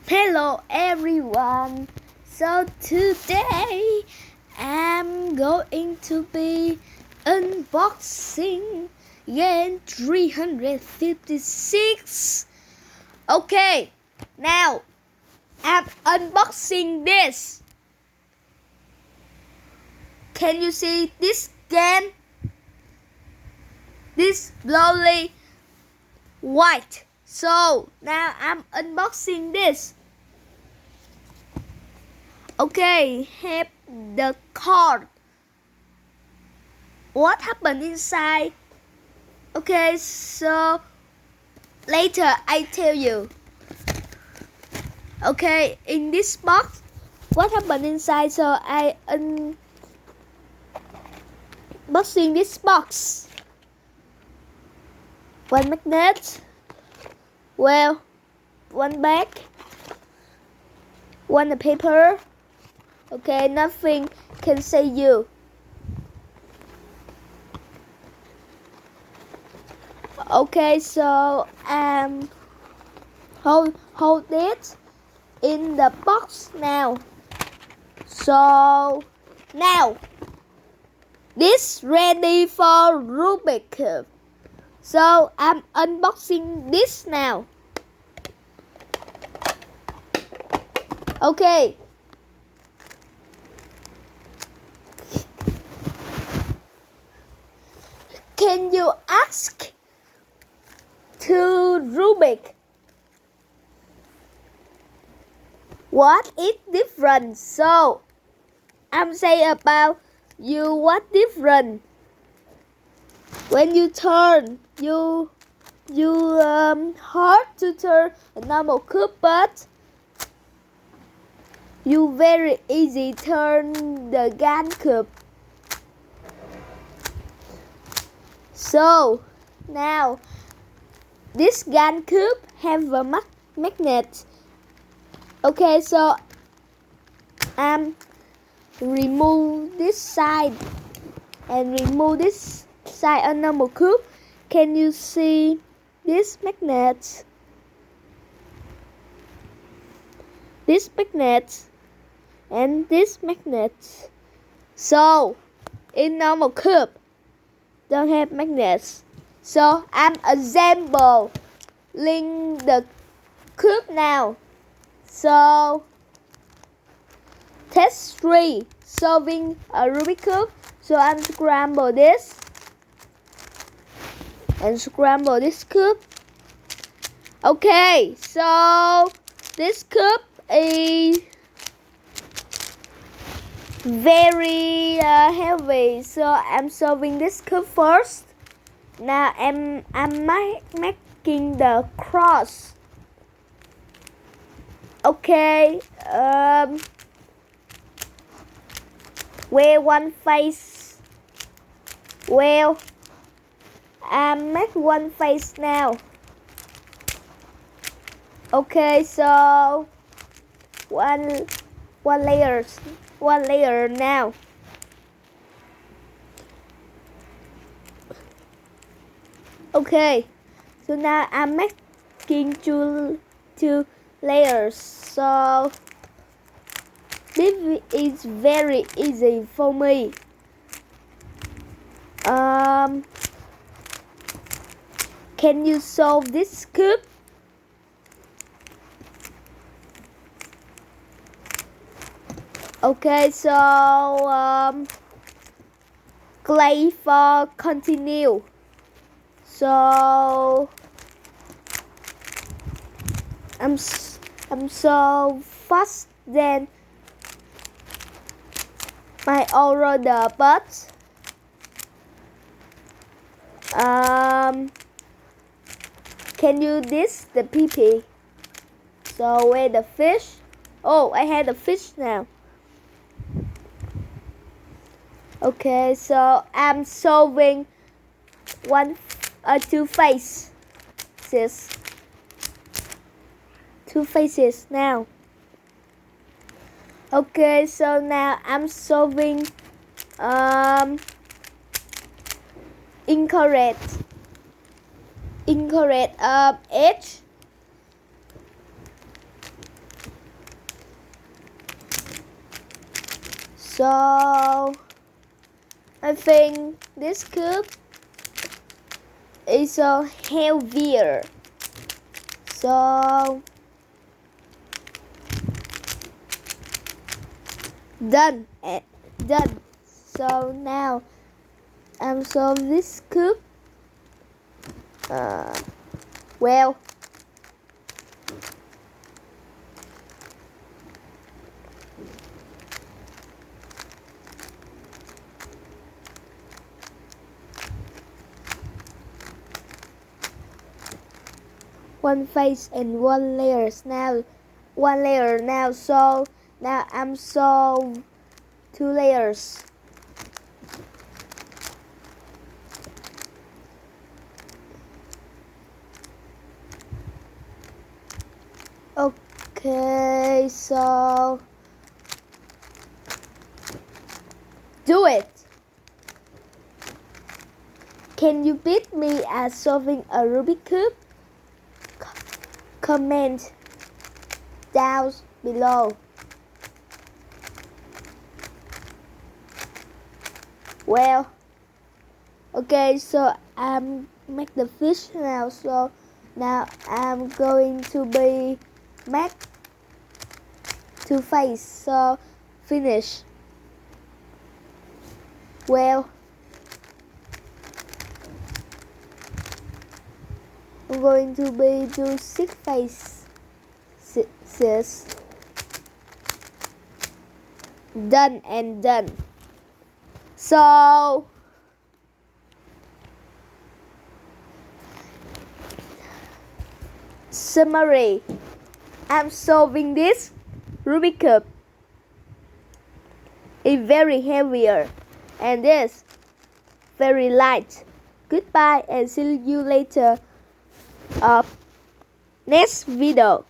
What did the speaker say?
Hello everyone. So today I'm going to be unboxing game 356. Okay, now I'm unboxing this. Can you see this game? This slowly white. So now I'm unboxing this. Okay, have the card. What happened inside? Okay, so later I tell you. Okay, in this box, what happened inside? So I unboxing this box. One magnet. Well, one bag. One paper. Okay, nothing can say you. Okay, so hold it in the box now. So now this ready for Rubik Cube. So I'm unboxing this now. Okay. Can you ask to Rubik what is different? So I'm saying about you what different. When you turn, you hard to turn a normal cube, but you very easy turn the GAN cube. So now this GAN cube have a magnet. Okay, so remove this side and remove this side on normal cube. Can you see this magnet? This magnet and this magnet. So in normal cube don't have magnets. So I'm assembling the cube now. So test 3, solving a Rubik cube. So I'm scramble this and scramble this cube. Okay, so this cube is very heavy. So I'm solving this cube first. Now I'm making the cross. Okay, where one face. Well, I make one face now. Okay, so one layer now. Okay, so now I'm making two layers. So this is very easy for me. Can you solve this cube? Okay, so play for continue. So I'm so fast than my order, but can you this the PP? So where the fish? Oh, I had a fish now. Okay, so I'm solving two faces. Two faces now. Okay, so now I'm solving incorrect edge. So I think this cube is heavier. So done. Done. So now I'm solve this cube. Well, one face and one layers now. One layer now. So now I'm solve two layers. Okay, so do it. Can you beat me at solving a Rubik's Cube? Comment down below. Well, okay, so I'm make the fish now. So now I'm going to be make two face. So finish. Well, I'm going to be do six face. Six. Done and done. So summary. I'm solving this Rubik's Cube. It's very heavier and this very light. Goodbye and see you later. Next video.